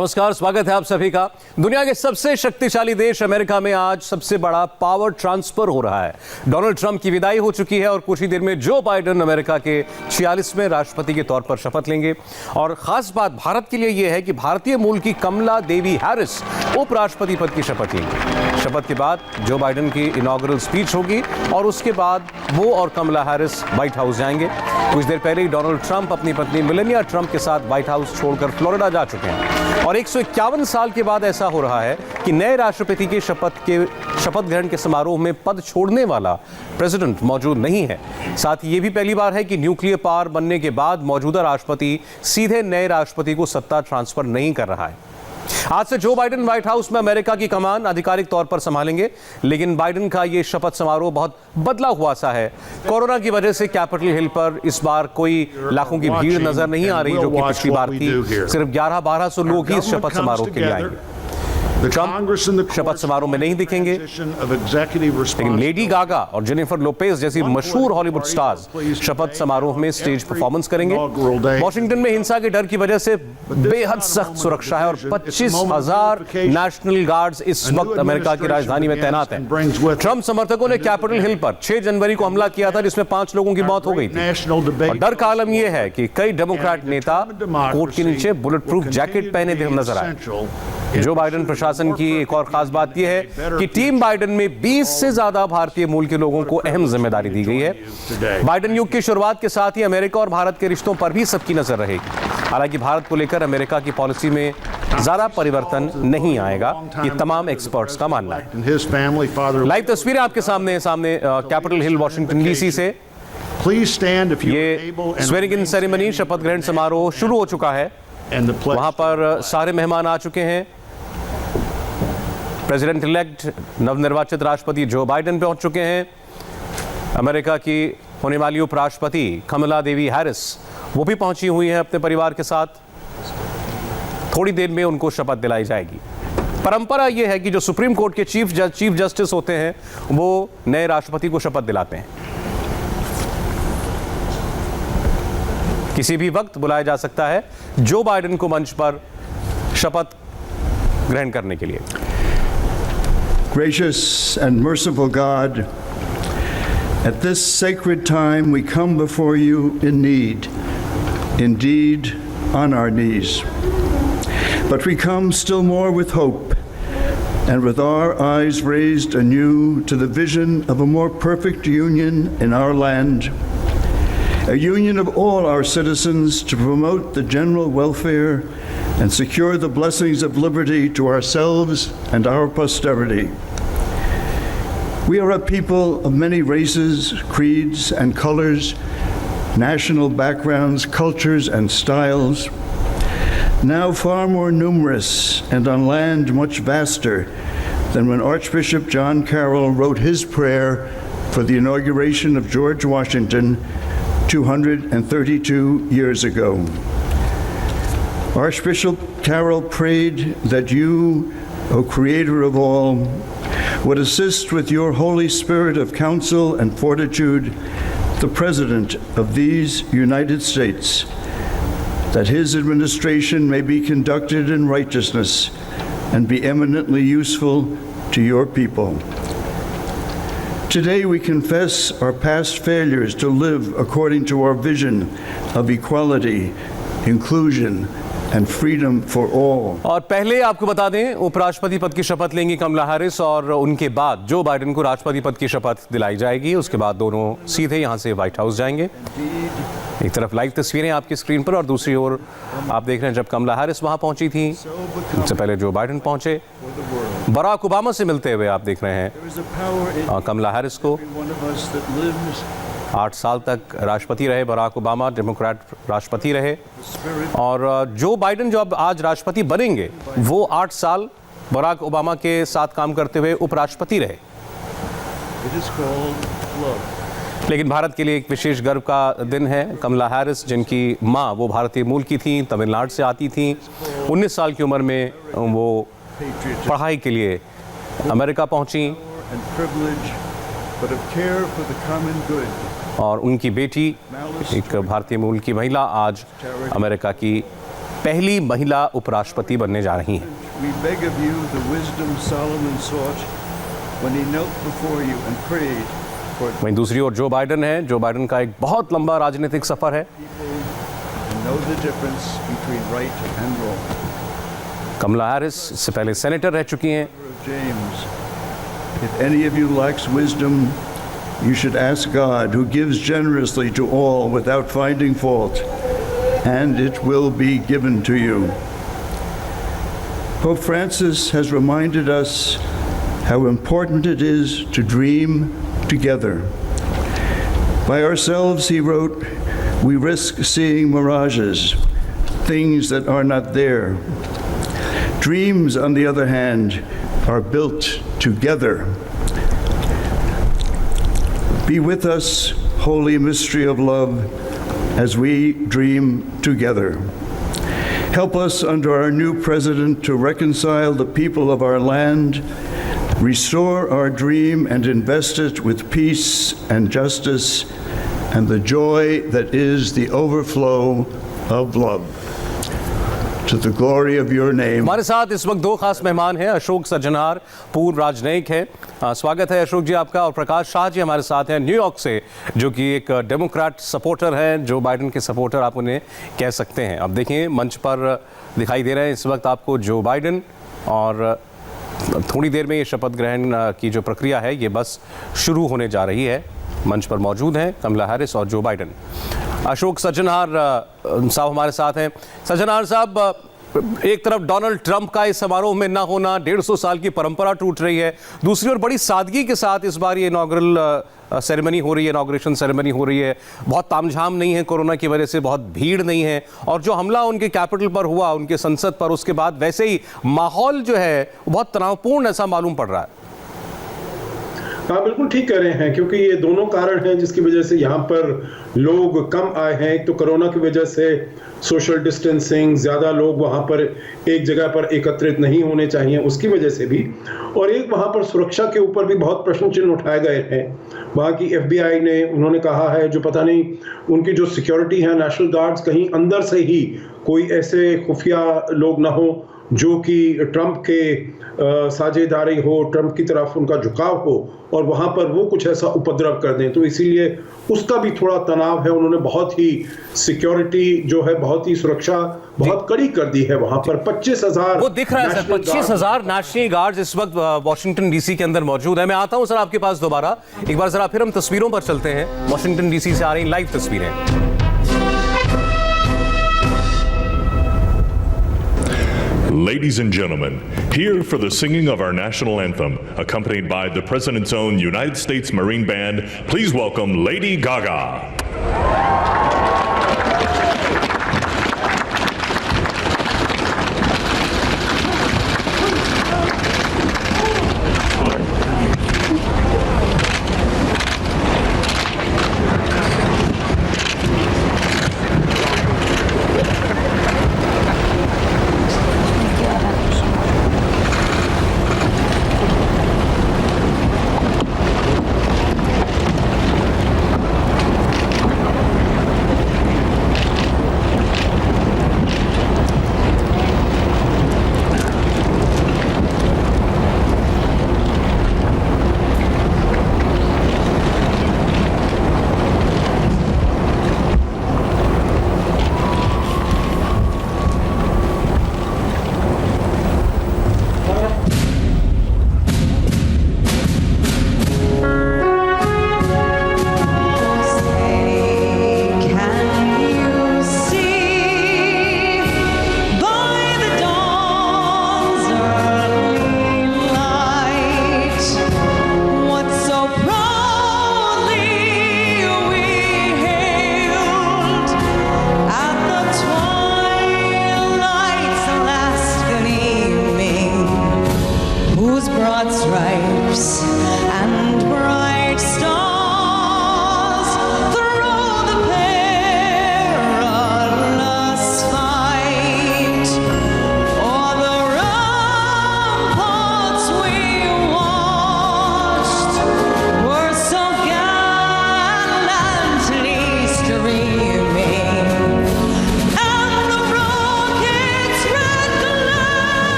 नमस्कार, स्वागत है आप सभी का। दुनिया के सबसे शक्तिशाली देश अमेरिका में आज सबसे बड़ा पावर ट्रांसफर हो रहा है। डोनाल्ड ट्रंप की विदाई हो चुकी है और कुछ ही देर में जो बाइडेन अमेरिका के 46वें राष्ट्रपति के तौर पर शपथ लेंगे। और खास बात भारत के लिए यह है कि भारतीय मूल की कमला देवी हैरिस उपराष्ट्रपति पद की शपथ लेंगी। शपथ के बाद जो बाइडेन की इनॉग्रल स्पीच होगी और उसके बाद वो और कमला हैरिस व्हाइट हाउस जाएंगे। कुछ देर पहले ही डोनाल्ड ट्रंप अपनी पत्नी मेलानिया ट्रंप के साथ व्हाइट हाउस छोड़कर फ्लोरिडा जा चुके हैं और 151 साल के बाद ऐसा हो रहा है कि नए राष्ट्रपति के शपथ ग्रहण के समारोह में पद छोड़ने वाला प्रेसिडेंट मौजूद नहीं है। साथ ही ये भी पहली बार है कि न्यूक्लियर पावर बनने के बाद मौजूदा राष्ट्रपति सीधे नए राष्ट्रपति को सत्ता ट्रांसफर नहीं कर रहा है। आज से जो बाइडेन व्हाइट हाउस में अमेरिका की कमान आधिकारिक तौर पर संभालेंगे, लेकिन बाइडेन का ये शपथ समारोह बहुत बदला हुआ सा है। कोरोना की वजह से कैपिटल हिल पर इस बार कोई लाखों की भीड़ नजर नहीं आ रही जो कि पिछली बार थी। सिर्फ 1100-1200 लोग ही इस शपथ समारोह के लिए आएंगे। ट्रंप शपथ समारोह में नहीं दिखेंगे, लेकिन लेडी गागा और जेनिफर लोपेज जैसी मशहूर हॉलीवुड स्टार्स शपथ समारोह में स्टेज परफॉर्मेंस करेंगे। वॉशिंगटन में हिंसा के डर की वजह से बेहद सख्त सुरक्षा है और 25,000 नेशनल गार्ड्स इस वक्त अमेरिका की राजधानी में तैनात हैं। ट्रंप समर्थकों ने कैपिटल हिल पर 6 जनवरी को हमला किया था, जिसमें 5 लोगों की मौत हो गई थी। और डर का आलम यह है कि कई डेमोक्रेट नेता कोट के नीचे बुलेट प्रूफ जैकेट पहने नजर आए। जो बाइडेन प्रशासन की एक और खास बात यह है कि टीम बाइडेन में 20 से ज्यादा भारतीय मूल के लोगों को अहम जिम्मेदारी दी गई है। बाइडेन युग की शुरुआत के साथ ही अमेरिका और भारत के रिश्तों पर भी सबकी नजर रहेगी। हालांकि भारत को लेकर अमेरिका की पॉलिसी में ज्यादा परिवर्तन नहीं आएगा, ये तमाम एक्सपर्ट्स का मानना है। लाइव तस्वीरें आपके सामने कैपिटल हिल वॉशिंगटन डीसी से। ये स्वेरिंग इन सेरेमनी शपथ ग्रहण समारोह शुरू हो चुका है। वहां पर सारे मेहमान आ चुके हैं। प्रेसिडेंट इलेक्ट नवनिर्वाचित राष्ट्रपति जो बाइडेन पहुंच चुके हैं। अमेरिका की होने वाली उपराष्ट्रपति कमला देवी हैरिस वो भी पहुंची हुई हैं अपने परिवार के साथ। थोड़ी देर में उनको शपथ दिलाई जाएगी। परंपरा यह है कि जो सुप्रीम कोर्ट के चीफ जस्टिस होते हैं वो नए राष्ट्रपति को शपथ दिलाते हैं। किसी भी वक्त बुलाया जा सकता है जो बाइडेन को मंच पर शपथ ग्रहण करने के लिए। Gracious and merciful God, at this sacred time we come before you in need, indeed on our knees. But we come still more with hope and with our eyes raised anew to the vision of a more perfect union in our land, a union of all our citizens to promote the general welfare and secure the blessings of liberty to ourselves and our posterity. We are a people of many races, creeds, and colors, national backgrounds, cultures, and styles, now far more numerous and on land much vaster than when Archbishop John Carroll wrote his prayer for the inauguration of George Washington 232 years ago. Archbishop Carroll prayed that you, O Creator of all, would assist with your Holy Spirit of counsel and fortitude the President of these United States, that his administration may be conducted in righteousness and be eminently useful to your people. Today we confess our past failures to live according to our vision of equality, inclusion, and freedom for all. और पहले आपको बता दें उपराष्ट्रपति पद की शपथ लेंगी कमला हैरिस और उनके बाद जो बाइडेन को राष्ट्रपति पद की शपथ दिलाई जाएगी। उसके बाद दोनों सीधे यहां से व्हाइट हाउस जाएंगे। एक तरफ लाइव तस्वीरें आपकी स्क्रीन पर और दूसरी ओर आप देख रहे हैं जब कमला हैरिस वहां पहुंची थी, उससे पहले जो बाइडेन पहुंचे। बराक ओबामा से मिलते हुए आप देख रहे हैं कमला हैरिस को। 8 साल तक राष्ट्रपति रहे बराक ओबामा, डेमोक्रेट राष्ट्रपति रहे। और जो बाइडेन जो अब आज राष्ट्रपति बनेंगे वो 8 साल बराक ओबामा के साथ काम करते हुए उपराष्ट्रपति रहे। लेकिन भारत के लिए एक विशेष गर्व का दिन है। कमला हैरिस जिनकी माँ वो भारतीय मूल की थी, तमिलनाडु से आती थी, 19 साल की उम्र में वो पढ़ाई के लिए अमेरिका पहुंची और उनकी बेटी एक भारतीय मूल की महिला आज अमेरिका की पहली महिला उपराष्ट्रपति बनने जा रही हैं। We beg of you the wisdom Solomon sought when he knelt before you and prayed for वहीं दूसरी ओर जो बाइडन है। जो बाइडन का एक बहुत लंबा राजनीतिक सफर है। and know the difference between right and wrong. Kamala Harris इससे पहले सेनेटर रह चुकी हैं। James, if any of you lacks wisdom, you should ask God, who gives generously to all without finding fault, and it will be given to you. Pope Francis has reminded us how important it is to dream together. By ourselves, he wrote, we risk seeing mirages, things that are not there. Dreams, on the other hand, are built together. Be with us, holy mystery of love, as we dream together. Help us under our new president to reconcile the people of our land, restore our dream and invest it with peace and justice and the joy that is the overflow of love. To the glory of your name. हमारे साथ इस वक्त दो खास मेहमान हैं। अशोक सज्जनहार पूर्व राजनयिक हैं। स्वागत है अशोक जी आपका। और प्रकाश शाह जी हमारे साथ हैं न्यूयॉर्क से, जो कि एक डेमोक्रेट सपोर्टर हैं, जो बाइडन के सपोर्टर आप उन्हें कह सकते हैं। अब देखिए मंच पर दिखाई दे रहे हैं इस वक्त आपको जो बाइडन, और थोड़ी देर में ये शपथ ग्रहण की जो प्रक्रिया है ये बस शुरू होने जा रही है। मंच पर मौजूद हैं कमला हैरिस और जो बाइडन। अशोक सज्जनहार साहब हमारे साथ हैं। सज्जनहार साहब, एक तरफ डोनाल्ड ट्रंप का इस समारोह में ना होना, 150 साल की परंपरा टूट रही है। दूसरी ओर बड़ी सादगी के साथ इस बार ये इनॉग्रल सेरेमनी हो रही है, इनॉग्रेशन सेरेमनी हो रही है। बहुत तामझाम नहीं है, कोरोना की वजह से बहुत भीड़ नहीं है। और जो हमला उनके कैपिटल पर हुआ, उनके संसद पर, उसके बाद वैसे ही माहौल जो है बहुत तनावपूर्ण ऐसा मालूम पड़ रहा है। हाँ, बिल्कुल ठीक कह रहे हैं, क्योंकि ये दोनों कारण हैं जिसकी वजह से यहाँ पर लोग कम आए हैं। एक तो कोरोना की वजह से सोशल डिस्टेंसिंग, ज़्यादा लोग वहाँ पर एक जगह पर एकत्रित नहीं होने चाहिए, उसकी वजह से भी। और एक वहाँ पर सुरक्षा के ऊपर भी बहुत प्रश्न चिन्ह उठाए गए हैं। वहाँ की FBI ने, उन्होंने कहा है, जो पता नहीं उनकी जो सिक्योरिटी है, नेशनल गार्ड्स, कहीं अंदर से ही कोई ऐसे खुफिया लोग ना हो जो कि ट्रंप के साझेदारी हो, ट्रंप की तरफ उनका झुकाव हो और वहाँ पर वो कुछ ऐसा उपद्रव कर दें। तो इसीलिए उसका भी थोड़ा तनाव है। उन्होंने बहुत ही सिक्योरिटी जो है, बहुत ही सुरक्षा बहुत कड़ी कर दी है वहाँ पर। 25,000 वो दिख रहा है सर, 25,000 नेशनल गार्ड्स इस वक्त वॉशिंगटन DC के अंदर मौजूद है। मैं आता हूँ सर आपके पास दोबारा एक बार। जरा फिर हम तस्वीरों पर चलते हैं। वॉशिंगटन DC से आ रही लाइव तस्वीरें। Ladies and gentlemen, here for the singing of our national anthem, accompanied by the President's own United States Marine Band, please welcome Lady Gaga.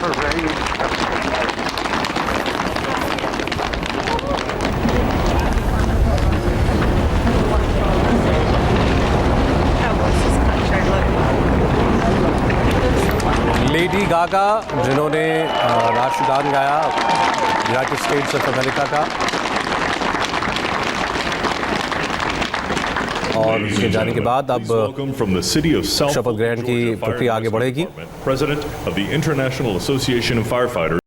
Lady Gaga जिन्होंने राष्ट्रगान गाया यूनाइटेड स्टेट्स ऑफ अमेरिका का, और उसके जाने के बाद अब शपथ ग्रहण की प्रक्रिया आगे बढ़ेगी। President of the International Association of Firefighters